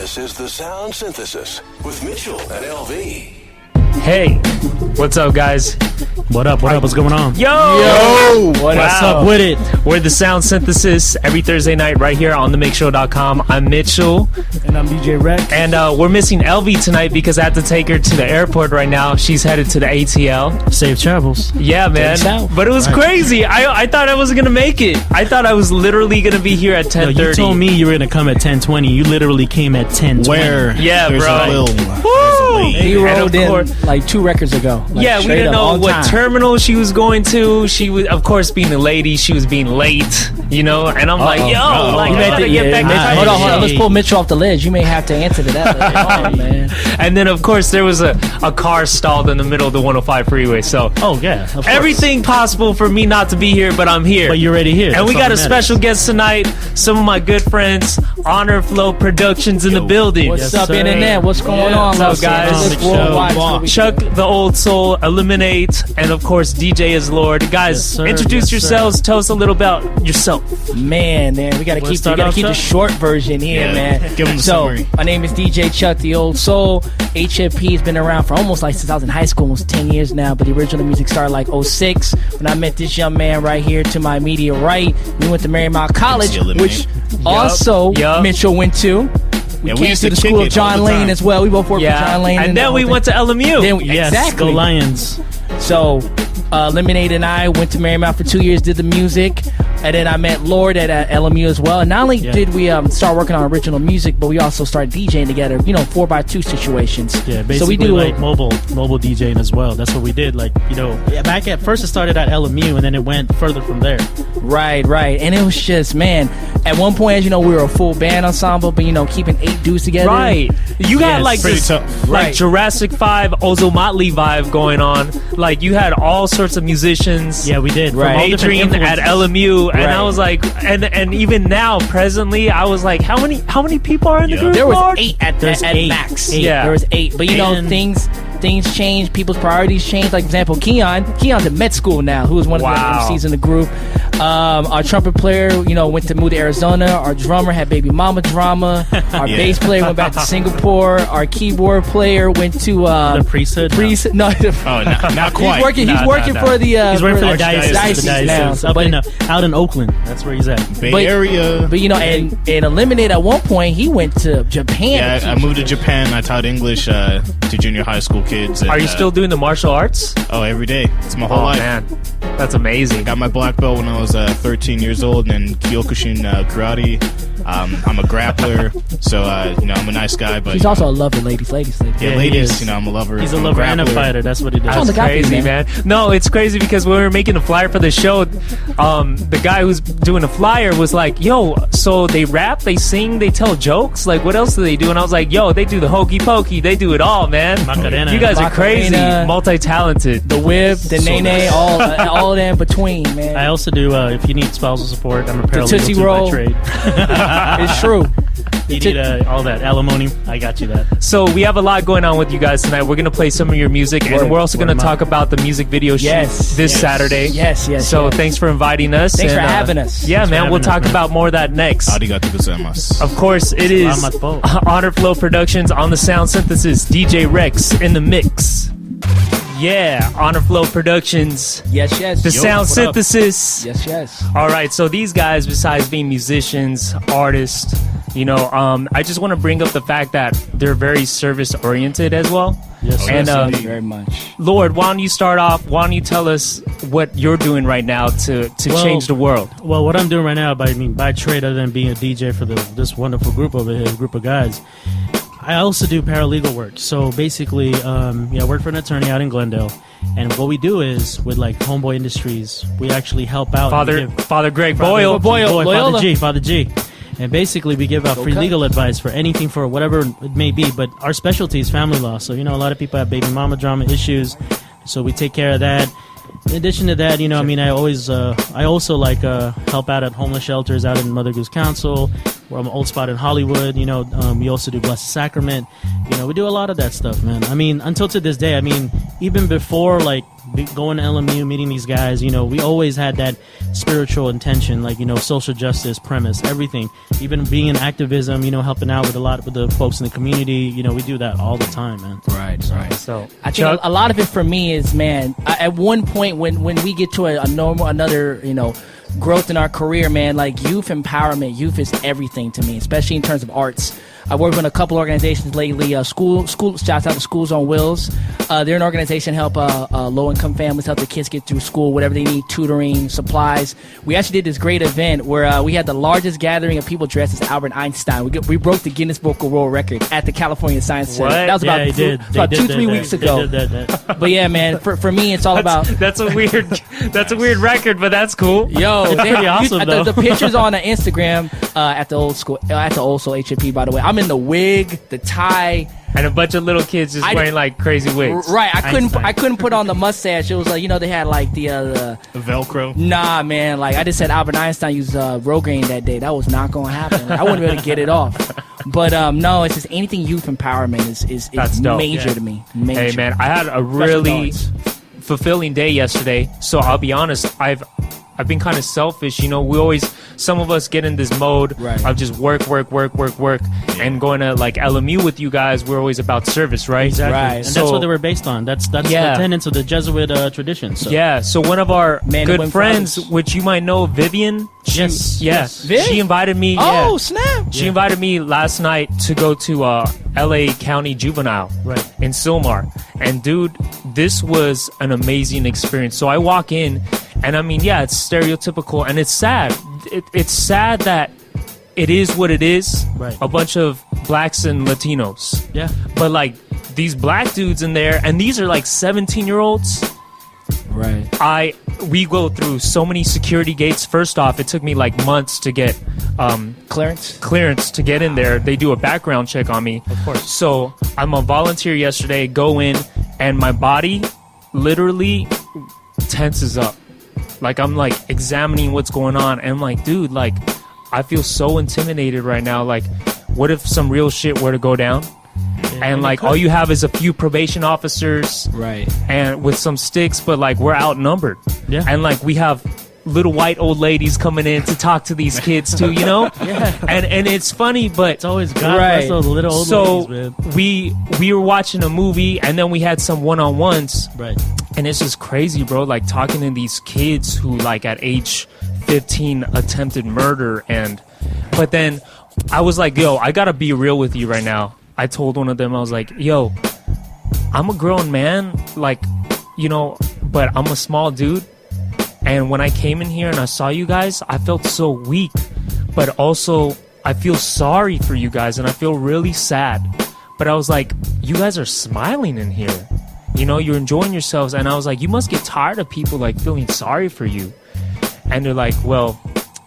This is the Sound Synthesis with Mitchell and LV. Hey, what's up, guys? What up? What's going on? Yo! What's up with it? We're the Sound Synthesis every Thursday night right here on themixshow.com. I'm Mitchell. And I'm DJ Wrex. And we're missing LV tonight because I had to take her to the airport right now. She's headed to the ATL. Safe travels. Yeah, man. But it was crazy. I thought I wasn't going to make it. I thought I was literally going to be here at 10:30. You told me you were going to come at 10:20. You literally came at 10:20. Where? Yeah, there's bro. He rolled in like 2 records ago. Like yeah, we didn't know what terminal she was going to. She was, of course, being a lady, she was being late, you know. And I'm like, yo, like, I gotta get back. Hold on. Let's pull Mitchell off the ledge. You may have to answer to that later on, man. And then, of course, there was a car stalled in the middle of the 105 freeway. So, everything possible for me not to be here, but I'm here. But you're already here. And we got a special guest tonight. Some of my good friends, Honor Flow Productions in the building. What's up, internet? What's going on, what's up, guys? Chuck the Old Soul, Eliminate, and of course DJ is Lord. Guys, introduce yourselves. Tell us a little about yourself. Man, we gotta keep the short version here, man. Give them the summary. My name is DJ Chuck the Old Soul. HFP has been around for almost like since I was in high school, almost 10 years now. But the original music started like 06 when I met this young man right here to my immediate right. We went to Marymount College, which also Mitchell went to. We came to the school of John Lane as well. We both worked with John Lane. And then we went to LMU. Exactly. Go Lions. So, Lemonade and I went to Marymount for 2 years, did the music. And then I met Lord at LMU as well. And not only did we start working on original music, but we also started DJing together, 4x2 situations. Yeah, basically so we do like mobile DJing as well. That's what we did. Like, back at first it started at LMU and then it went further from there. Right. And it was just, man, at one point, as you know, we were a full band ensemble, but, keeping 8 dudes together. Right. You had like this tough. like Jurassic 5, Ozo Motley vibe going on. Like you had all sorts of musicians. Yeah, we did. Right. Adrian at LMU. And I was like, and even now, presently, I was like, how many people are in the group? There was Lord? 8 at max. Yeah. There was 8. But things change, people's priorities change. Like, for example, Keon's at med school now, who was one of the MCs in the group. Our trumpet player, went to move to Arizona. Our drummer had baby mama drama. Our bass player went back to Singapore. Our keyboard player went to the priesthood. No, not quite. He's working for the he's working for the diocese now. Out in Oakland. That's where he's at. Bay Area. But and Eliminate at one point he went to Japan. Yeah, I moved to Japan. I taught English to junior high school kids. And, are you still doing the martial arts? Oh, every day. It's my whole life. Man, that's amazing. Got my black belt when I was 13 years old, and then Kyokushin karate. I'm a grappler, so I'm a nice guy. But he's also a lover, ladies. Yeah, ladies. I'm a lover. He's a lover and a fighter. That's what he does. That's crazy, man. No, it's crazy because when we were making the flyer for the show, the guy who's doing the flyer was like, "Yo, so they rap, they sing, they tell jokes. Like, what else do they do?" And I was like, "Yo, they do the hokey pokey. They do it all, man. Macarena. You guys are crazy, multi-talented. The whip, the nene, all of that in between, man. I also do. If you need spousal support, I'm a paralegal Tootsie Roll. by trade. It's true. You need all that alimony. I got you that. So we have a lot going on with you guys tonight. We're gonna play some of your music, and we're also gonna talk about the music video shoot this Saturday. Yes. So thanks for inviting us. Thanks for having us. Yeah, man. We'll talk about more of that next. Arigato gozaimasu. Of course, it is Honor Flow Productions on the Sound Synthesis. DJ Wrex in the mix. Yeah, Honor Flow Productions. Yes. The Sound Synthesis. Yes. All right, so these guys, besides being musicians, artists, I just want to bring up the fact that they're very service-oriented as well. Yes, and very much. Lord, why don't you start off? Why don't you tell us what you're doing right now to change the world? Well, what I'm doing right now, by trade, other than being a DJ for this wonderful group over here, group of guys, I also do paralegal work. So basically, I work for an attorney out in Glendale. And what we do is, with like Homeboy Industries, we actually help out. Father Greg Boyle. Father G. And basically, we give out free legal advice for anything, for whatever it may be. But our specialty is family law. So, a lot of people have baby mama drama issues. So we take care of that. In addition to that, I also help out at homeless shelters out in Mother Goose Council. We're on an old spot in Hollywood. We also do Blessed Sacrament. We do a lot of that stuff, man. Until to this day, even before going to LMU, meeting these guys, we always had that spiritual intention, like, social justice premise, everything. Even being in activism, helping out with the folks in the community, we do that all the time, man. Right. So I think a lot of it for me is, man, at one point when we get to another growth in our career, man, like youth empowerment, youth is everything to me, especially in terms of arts. I work with a couple organizations lately. School. Shouts out to Schools on Wheels. They're an organization help low-income families help their kids get through school, whatever they need, tutoring, supplies. We actually did this great event where we had the largest gathering of people dressed as Albert Einstein. We broke the Guinness Book of World Record at the California Science Center. That was about 2-3 weeks ago. But yeah, man, for me, it's all about. That's a weird record, but that's cool. Yo, it's pretty awesome, though. The pictures on the Instagram at the old school HAP, by the way. I'm in the wig, the tie, and a bunch of little kids just wearing like crazy wigs. Right, I couldn't put on the mustache. It was like they had like the Velcro. Nah, man, like I just said Albert Einstein used Rogaine that day. That was not gonna happen. I wouldn't be able to get it off. But no, it's just anything youth empowerment is major to me. Major. Hey man, I had a really fulfilling day yesterday. So I'll be honest, I've been kind of selfish. Some of us get in this mode of just work, and going to like LMU with you guys. We're always about service, right? Exactly. Right. And that's what they were based on. That's the tenets of the Jesuit tradition. So. Yeah. So one of our good friends, which you might know, Vivian. Yes. Viv? She invited me. Oh, snap! She invited me last night to go to LA County Juvenile in Sylmar. And dude, this was an amazing experience. So I walk in, and I mean, it's stereotypical, and it's sad. It's sad that it is what it is. Right. A bunch of blacks and Latinos. Yeah. But like these black dudes in there, and these are like 17-year-olds. Right. We go through so many security gates. First off, it took me like months to get clearance to get in there. They do a background check on me. Of course. So I'm a volunteer yesterday, go in, and my body literally tenses up. Like I'm like examining what's going on, and I'm like, dude, like I feel so intimidated right now. Like, what if some real shit were to go down? And like all you have is a few probation officers, right? And with some sticks, but like we're outnumbered. Yeah. And like we have little white old ladies coming in to talk to these kids too, Yeah. And it's funny, but it's always God bless those little old ladies, man. we were watching a movie, and then we had some one-on-ones. Right. And it's just crazy, bro. Like talking to these kids who like at age 15 attempted murder, but then I was like, yo, I gotta be real with you right now. I told one of them, I was like, yo, I'm a grown man, like, but I'm a small dude. And when I came in here and I saw you guys, I felt so weak. But also, I feel sorry for you guys, and I feel really sad. But I was like, you guys are smiling in here. You're enjoying yourselves. And I was like, you must get tired of people, like, feeling sorry for you. And they're like, well,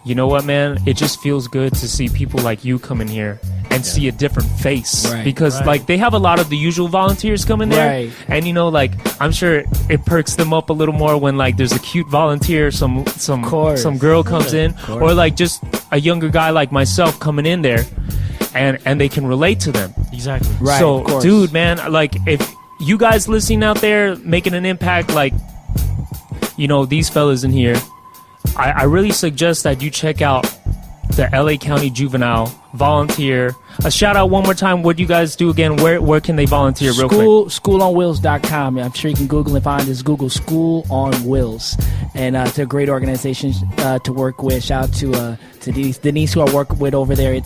you know what, man? It just feels good to see people like you come in here and see a different face. Right. Because, like, they have a lot of the usual volunteers come in there. Right. And, like, I'm sure it perks them up a little more when, like, there's a cute volunteer, some girl comes in. Or, like, just a younger guy like myself coming in there. And they can relate to them. Exactly. Right, So, of course. dude, man, like, if you guys listening out there making an impact, like, these fellas in here, I really suggest that you check out the LA County Juvenile volunteer. A shout out one more time. What do you guys do again? Where can they volunteer real quick? Schoolonwheels.com. I'm sure you can Google and find this. Google School on Wheels. And it's a great organization to work with. Shout out to Denise, who I work with over there.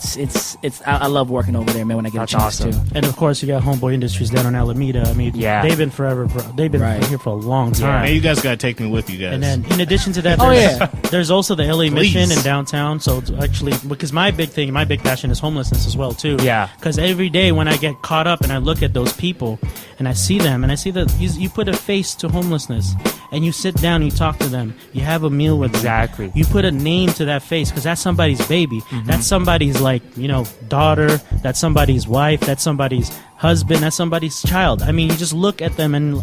I love working over there, man, when I get a chance to. And of course, you got Homeboy Industries down on Alameda. I mean, they've been forever. They've been here for a long time. Man, you guys got to take me with you guys. And then, in addition to that, there's also the LA Mission in downtown. So it's actually, because my big passion is homelessness as well too. Yeah. Because every day when I get caught up and I look at those people and I see them and I see that you put a face to homelessness and you sit down and you talk to them, you have a meal with them. Exactly. You put a name to that face because that's somebody's baby. Mm-hmm. That's somebody's daughter. That's somebody's wife. That's somebody's husband. That's somebody's child. I mean, you just look at them and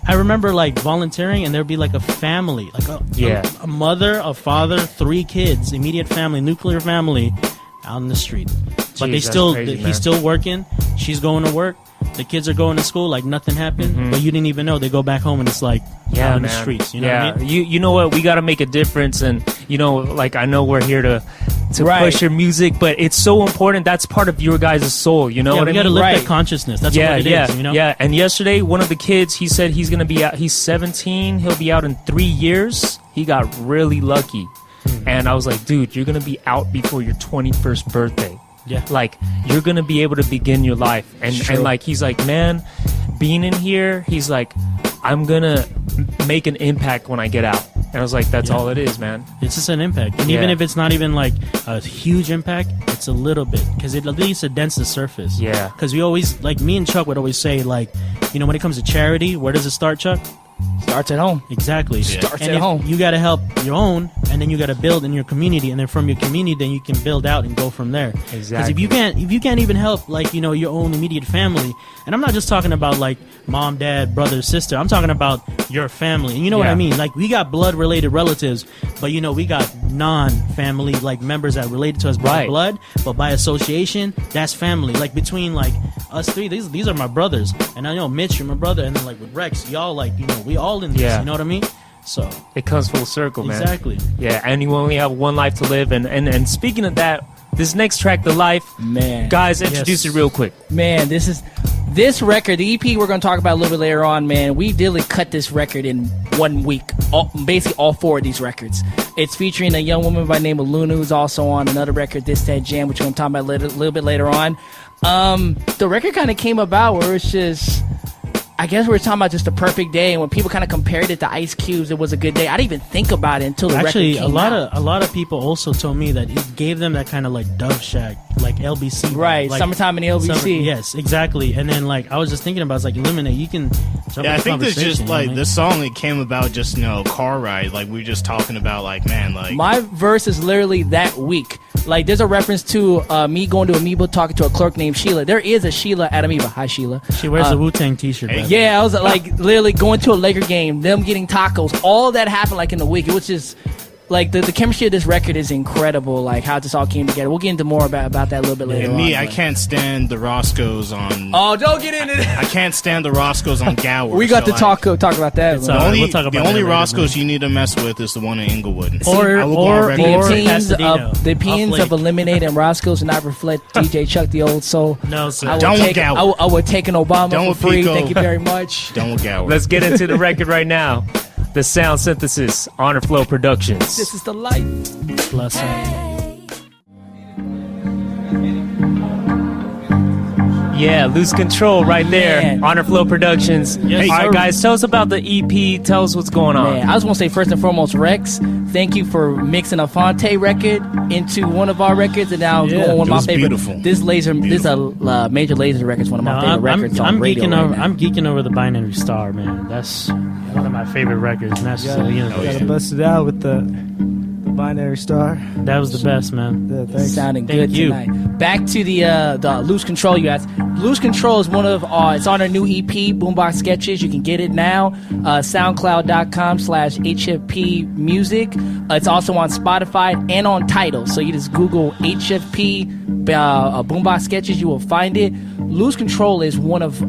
I remember volunteering and there'd be like a family, like a mother, a father, 3 kids, immediate family, nuclear family out in the street. But Jeez, he's still working. She's going to work. The kids are going to school like nothing happened, but you didn't even know. They go back home and it's like out in the streets. You know what I mean? You know what? We got to make a difference, and like I know we're here to push your music, but it's so important. That's part of your guys' soul. You know what I mean? We got to lift that consciousness. That's what it is. You know? Yeah. And yesterday, one of the kids, he said he's gonna be out. He's 17. He'll be out in 3 years. He got really lucky, and I was like, dude, you're gonna be out before your 21st birthday. Yeah. Like, you're gonna be able to begin your life, and like he's like, man, being in here, he's like, I'm gonna make an impact when I get out. And I was like, that's all it is, man. It's just an impact. And even if it's not even like a huge impact, it's a little bit. Because it at least dents the surface. Yeah. Because we always, like me and Chuck would always say, like, when it comes to charity, where does it start, Chuck? Starts at home. Exactly. Starts and at home. You got to help your own, and then you got to build in your community, and then from your community, then you can build out and go from there. Exactly. Because if you can't even help, like, your own immediate family, and I'm not just talking about like mom, dad, brother, sister. I'm talking about your family. And you know what I mean? Like, we got blood-related relatives, but we got non-family like members that related to us by blood, but by association, that's family. Like, between like us three, these are my brothers, and I know Mitch, you're my brother, and then like with Wrex, y'all like we all in this. You know what I mean? So it comes full circle, man. Exactly. Yeah, and you only have one life to live, and speaking of that, this next track, The Life, man, guys, introduce it real quick. Man, this record, the EP we're going to talk about a little bit later on, man, we really cut this record in 1 week. Basically, all 4 of these records. It's featuring a young woman by the name of Luna, who's also on another record, This That Jam, which I'm talking about a little bit later on. The record kind of came about where it's just, I guess we were talking about just a perfect day, and when people kind of compared it to Ice Cube's, it was a good day. I didn't even think about it until the record came out. A lot of people also told me that it gave them that kind of like Dove Shack, like LBC, right? Like, summertime in the LBC. Yes, exactly. And then like I was just thinking about, it's like Eliminate. You can. I think this just like this song. It came about just car ride. Like we were just talking about, like, man, like my verse is literally that week. Like, there's a reference to me going to Amoeba talking to a clerk named Sheila. There is a Sheila at Amoeba. Hi, Sheila. She wears a Wu-Tang t-shirt. Yeah, I was like literally going to a Laker game, them getting tacos. All that happened like in the week. It was just like the chemistry of this record is incredible. Like how this all came together. We'll get into more about that a little bit later. Me, I can't stand the Roscoes on. Oh, don't get into that. I can't stand the Roscoes on Gower. We got to talk about that. The only Roscoes you need to mess with is the one in Inglewood. The opinions of Eliminate and Roscoe's do not reflect DJ Chuck the Old Soul. No, sir. I would take an Obama for free. Thank you very much. Don't with Gower. Let's get into the record right now. The SoundSynthesis Honor Flow Productions. This is the life. Bless Yeah, Lose Control right there. Man. Honor Flow Productions. Yes, all right, sir. guys, tell us about the EP. Tell us what's going on. Man, I just want to say first and foremost, Wrex, thank you for mixing a Fonte record into one of our records, and now going one of my favorite. Beautiful. This is a Major Lazer record. It's one of my favorite records on radio. I'm geeking over the Binary Star, man. That's one of my favorite records. And that's Gotta bust it out with the Binary Star. That was the best, man. Yeah, thanks. Sounding Thank good you. tonight. Back to the Lose Control you asked. Lose Control is one of it's on our new EP, Boombox Sketches. You can get it now. SoundCloud.com/HFP Music. It's also on Spotify and on Tidal. So you just Google HFP Boombox Sketches, you will find it. Lose Control is one of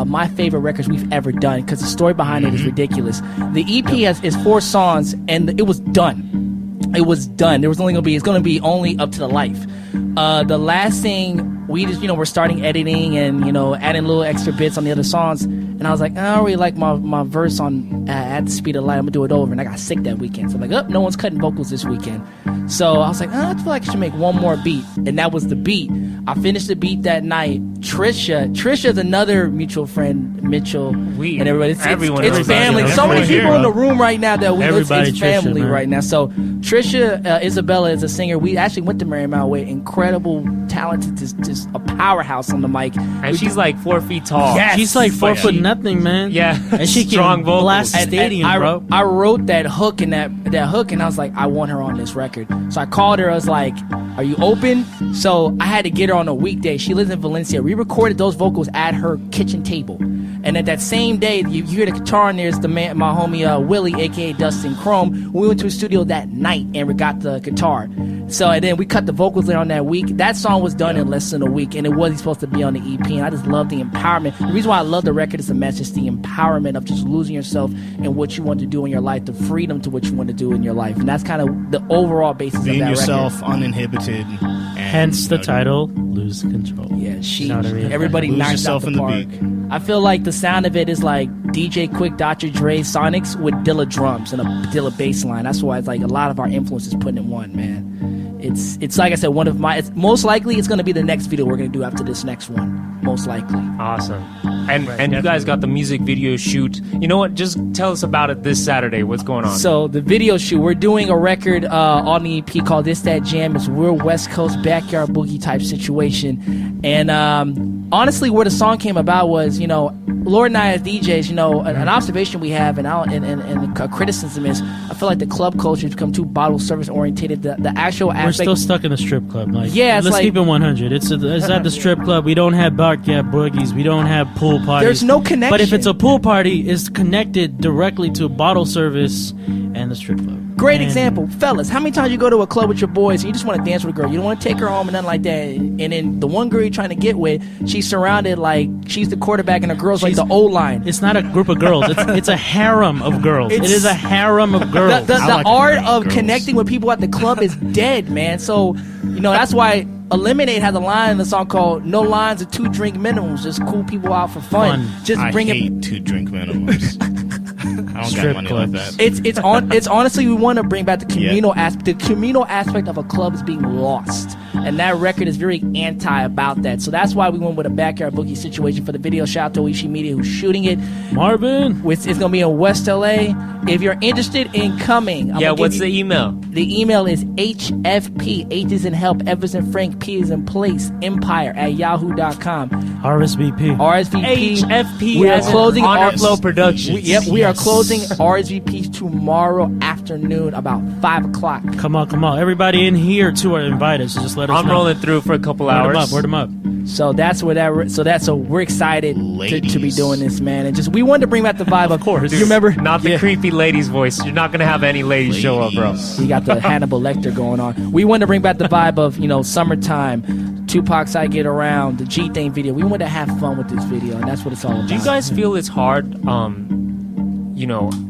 my favorite records we've ever done because the story behind it is ridiculous. The EP is 4 songs and it was done. It was done. There was only it's going to be only up to the life. The last thing we just, we're starting editing and, adding little extra bits on the other songs. And I was like, I don't really like my verse on At the Speed of Light. I'm going to do it over. And I got sick that weekend. So I'm like, no one's cutting vocals this weekend. So I was like, I feel like I should make one more beat. And that was the beat. I finished the beat that night. Trisha's another mutual friend, Mitchell, and everybody. It's family. So many people in the room right now that it's family right now. So Trisha Isabella is a singer. We actually went to Marymount with incredible, talented, just a powerhouse on the mic. And she's like 4 feet tall. Yes. She's like 4 foot nothing, man. Yeah. And she Strong can vocals. blast the stadium, bro. I wrote that hook and that hook, and I was like, I want her on this record. So I called her. I was like, are you open? So I had to get her on a weekday. She lives in Valencia, We recorded those vocals at her kitchen table. And at that same day, you hear the guitar, and there's my homie Willie, aka Dustin Chrome. We went to a studio that night and we got the guitar. So, and then we cut the vocals later on that week. That song was done in less than a week, and it wasn't supposed to be on the EP. And I just love the empowerment. The reason why I love the record is the message, the empowerment of just losing yourself and what you want to do in your life, the freedom to what you want to do in your life. And that's kind of the overall basis Being of that yourself, record. uninhibited. Hence the title, Lose Control. Yeah, You know what I mean? everybody Lose knocks yourself out in the the park. beat. I feel like the sound of it is like DJ Quick, Dr. Dre, Sonics with Dilla drums and a Dilla bass line. That's why it's like a lot of our influences put in one, man. It's like I said, one of my. It's, most likely, it's going to be the next video we're going to do after this next one. Most likely. Awesome. And you guys got the music video shoot. You know what? Just tell us about it this Saturday. What's going on? So the video shoot, we're doing a record on the EP called "This That Jam." It's real West Coast backyard boogie type situation. And honestly, where the song came about was, Lord and I as DJs, an observation we have and a criticism is, I feel like the club culture has become too bottle service orientated. The actual aspect. We're still stuck in the strip club. Like, Yeah, it's let's like- keep it 100. It's at the strip club. We don't have backyard boogies. We don't have pool parties. There's no connection. But if it's a pool party, it's connected directly to bottle service and the strip club. Great And example, fellas. How many times you go to a club with your boys and you just want to dance with a girl? You don't want to take her home and nothing like that. And then the one girl you're trying to get with, she's surrounded like she's the quarterback and the girl's like the O-line. It's not a group of girls. It's a harem of girls. It It's- is a harem of girls. The I like art harem of girls. connecting with people at the club is dead, man. So, that's why Eliminate has a line in the song called "No lines or 2 drink minimums." Just cool people out for fun. Just I bring it. hate 2 drink minimums. I don't Strip got money like clubs. that. It's honestly, we want to bring back the communal aspect. The communal aspect of a club is being lost, and that record is very anti about that. So that's why we went with a backyard boogie situation for the video. Shout out to Oishi Media who's shooting it. Marvin. It's gonna be in West LA. If you're interested in coming, what's the email? The email is HFP, H is in help, F is in Frank, P is in place, empire at yahoo.com. RSVP. RSVP. HFP We are as in closing Honor RS Flow Productions. We are closing RSVPs tomorrow afternoon about 5 o'clock. Come on. Everybody in here too are invited, so just let us I'm know. rolling through for a couple Word hours. them up. So that's where so we're excited to be Ladies. doing this, man. And just we wanted to bring back the vibe. Of course, you Dude, remember? Not the creepy ladies' voice. You're not gonna have any ladies show up, bro. We got the Hannibal Lecter going on. We wanted to bring back the vibe of summertime, Tupac's "I Get Around," the G Thing video. We wanted to have fun with this video, and that's what it's all about. Do you guys feel it's hard,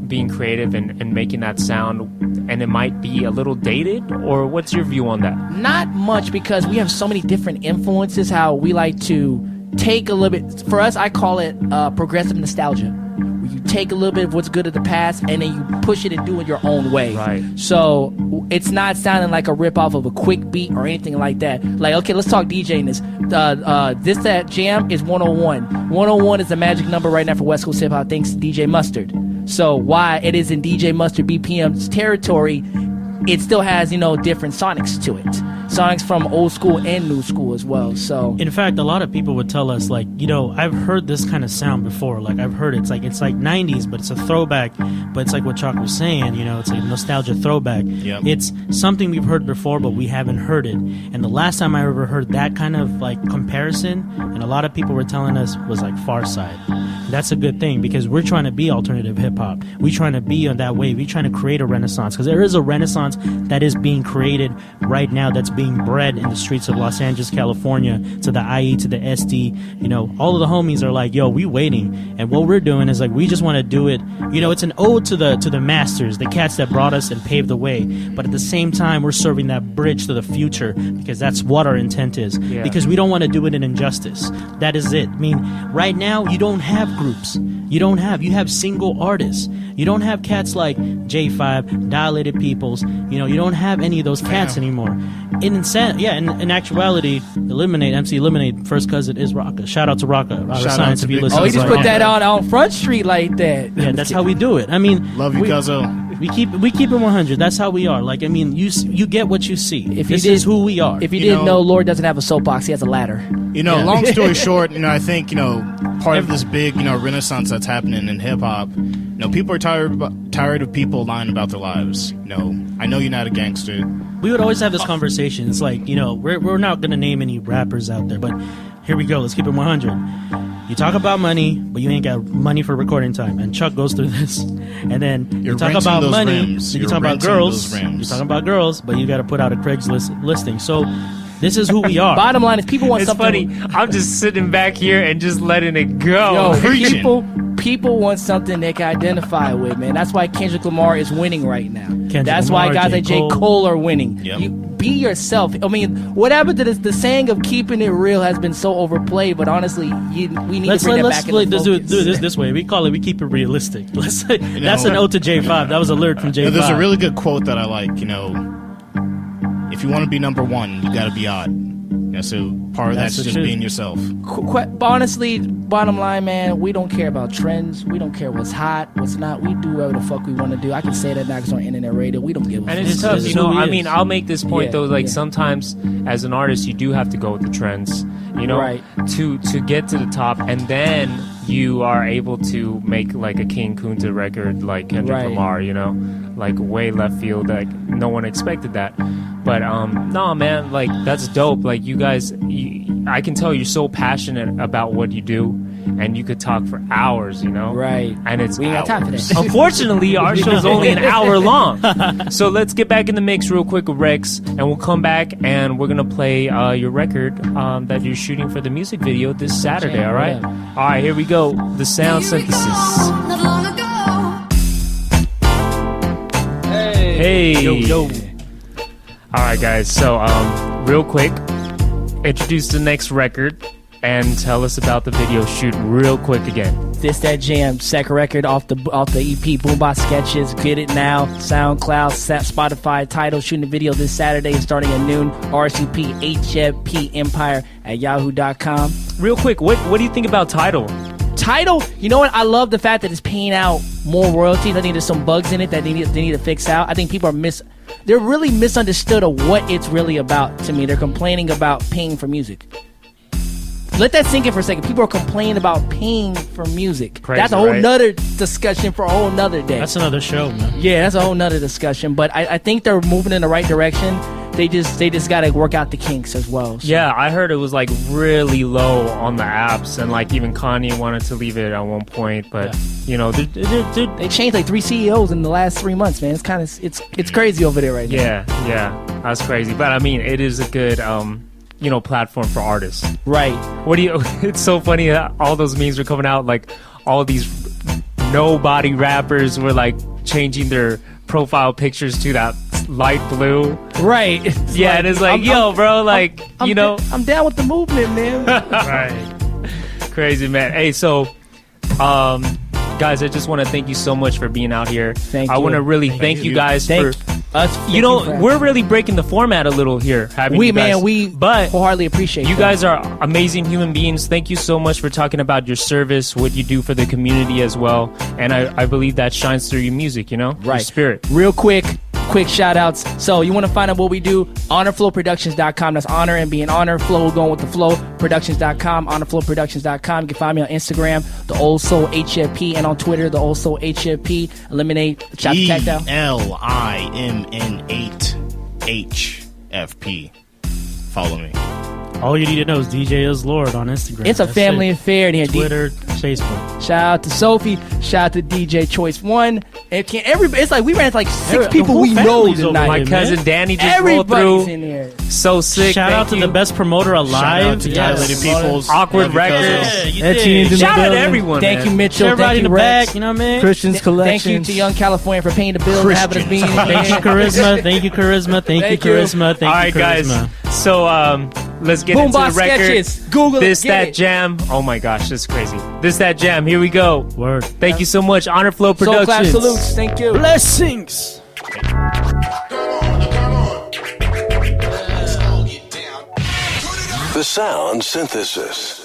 being creative and making that sound, and it might be a little dated, or what's your view on that? Not much, because we have so many different influences. How we like to take a little bit. For us, I call it progressive nostalgia. Where you take a little bit of what's good of the past and then you push it and do it your own way. Right. So it's not sounding like a rip-off of a quick beat or anything like that. Like, okay, let's talk DJing this. This That Jam is 101. 101 is the magic number right now for West Coast hip-hop, thanks to DJ Mustard. So why it is in DJ Mustard BPM's territory, it still has, different sonics to it. Sonics from old school and new school as well. So In fact, a lot of people would tell us, like, I've heard this kind of sound before. Like, I've heard it's like 90s, but it's a throwback. But it's like what Chalk was saying, it's like nostalgia throwback. Yep. It's something we've heard before, but we haven't heard it. And the last time I ever heard that kind of like comparison, and a lot of people were telling us, was like Far Side. And that's a good thing, because we're trying to be alternative hip hop. We're trying to be on that wave. We're trying to create a renaissance, because there is a renaissance that is being created right now, that's being bred in the streets of Los Angeles, California, to the IE, to the SD. All of the homies are like, yo, we waiting. And what we're doing is like, we just want to do it. It's an ode to the masters, the cats that brought us and paved the way. But at the same time, we're serving that bridge to the future, because that's what our intent is. Yeah. Because we don't want to do it in injustice. That is it. I mean, right now, you don't have groups. You have single artists. You don't have cats like J5, Dilated Peoples. You don't have any of those cats anymore. In actuality, MC Eliminate, first cousin is Rocka. Shout out to Rocka. Shout out to Big he just put that on Front Street like that. Yeah, that's how we do it. I mean, Love you, Cuzzo. we keep it 100. That's how we are. Like, I mean, you get what you see. This is who we are. If you, You didn't know- know, Lord doesn't have a soapbox. He has a ladder. Long story short, I think, part of this big, renaissance that's happening in hip hop, people are tired of people lying about their lives. I know you're not a gangster. We would always have this conversation. It's like, we're not going to name any rappers out there, but here we go. Let's keep it 100. You talk about money, but you ain't got money for recording time. And Chuck goes through this. And then you talk about money, so you talk about girls. You're talking about girls, but you got to put out a Craigslist listing. So this is who we are. Bottom line is people want It's something. funny. I'm just sitting back here and just letting it go. Yo, people want something they can identify with, man. That's why Kendrick Lamar is winning right now. That's why guys like J. Cole are winning. Yep. You be yourself. I mean, whatever the saying of keeping it real has been so overplayed, but honestly, we need to bring that back into focus. Do this way. We keep it realistic. That's an ode to J5. That was a lyric from J5. There's a really good quote that I like. If you want to be number one, you got to be odd. So part of that's just being yourself. Honestly, bottom line, man, we don't care about trends. We don't care what's hot, what's not. We do whatever the fuck we want to do. I can say that now because on internet radio, we don't give a fuck. And it's tough, I mean, I'll make this point though. Like sometimes, as an artist, you do have to go with the trends. Right. To get to the top, and then you are able to make like a King Kunta record like Kendrick Lamar. Like way left field. Like no one expected that. But no, man, like that's dope. Like you guys, I can tell you're so passionate about what you do, and you could talk for hours, Right. And we ain't got time for that. Unfortunately, our show's only an hour long. So let's get back in the mix real quick with Wrex, and we'll come back and we're gonna play your record that you're shooting for the music video this Saturday. All right. All right. Here we go. The sound synthesis. Hey. Yo. All right, guys. So, real quick, introduce the next record and tell us about the video shoot real quick again. This That Jam, second record off the EP Boombox Sketches. Get it now. SoundCloud, Spotify, Tidal. Shooting the video this Saturday starting at noon. RSVP HFP Empire at yahoo.com. Real quick, what do you think about Tidal? Tidal, you know what? I love the fact that it's paying out more royalties. I think there's some bugs in it that they need to fix out. I think people are they're really misunderstood of what it's really about to me. They're complaining about paying for music. Let that sink in for a second. People are complaining about paying for music. Crazy, that's a whole nother discussion for a whole nother day. That's another show, man. Yeah, that's a whole nother discussion. But I think they're moving in the right direction. They just got to work out the kinks as well. So. Yeah, I heard it was like really low on the apps, and like even Kanye wanted to leave it at one point. But they changed like 3 CEOs in the last 3 months, man. It's crazy over there right now. Yeah, that's crazy. But I mean, it is a good platform for artists. Right. It's so funny that all those memes were coming out, like all these nobody rappers were like changing their profile pictures to that light blue. Right. And it's like, bro, like, I'm down with the movement, man. Right. Crazy, man. Hey, so, guys, I just want to thank you so much for being out here. Thank you. I want to really thank you guys for us. We're really breaking the format a little here. We wholeheartedly appreciate you guys are amazing human beings. Thank you so much for talking about your service, what you do for the community as well. And I believe that shines through your music, your spirit. Real quick shout outs. So you want to find out what we do? HonorFlowProductions.com. That's honor and being honor. Flow going with the flow. Productions.com. HonorFlowProductions.com. You can find me on Instagram, The Old Soul HFP, and on Twitter, The Old Soul HFP. Eliminate Chop the Tactile. ELIMN8HFP. Follow me. All you need to know is DJ is Lord on Instagram. It's a family affair here. Twitter, Facebook. Shout out to Sophie. Shout out to DJ Choice One. It's like we ran into like 6 people we know tonight. My cousin Danny just rolled through. In here. So sick. Shout out to the best promoter alive. Shout out to Dilated Peoples. Awkward Records. Shout out to everyone. Thank you, Mitchell. Everybody thank in you, the Wrex. back. You know what I mean? Christian's Collections. Thank you to Young California for paying the bills and having us being in Thank you, Charisma. Thank you, Charisma. Thank you, Charisma. Thank you, Charisma. All right, guys. So let's get into the record. Sketches. Google This it. That Jam. Oh my gosh, this is crazy. This That Jam. Here we go. Word. Thank you so much. Honor Flow Soul Clap Productions. salutes. Thank you. Blessings. The Sound Synthesis.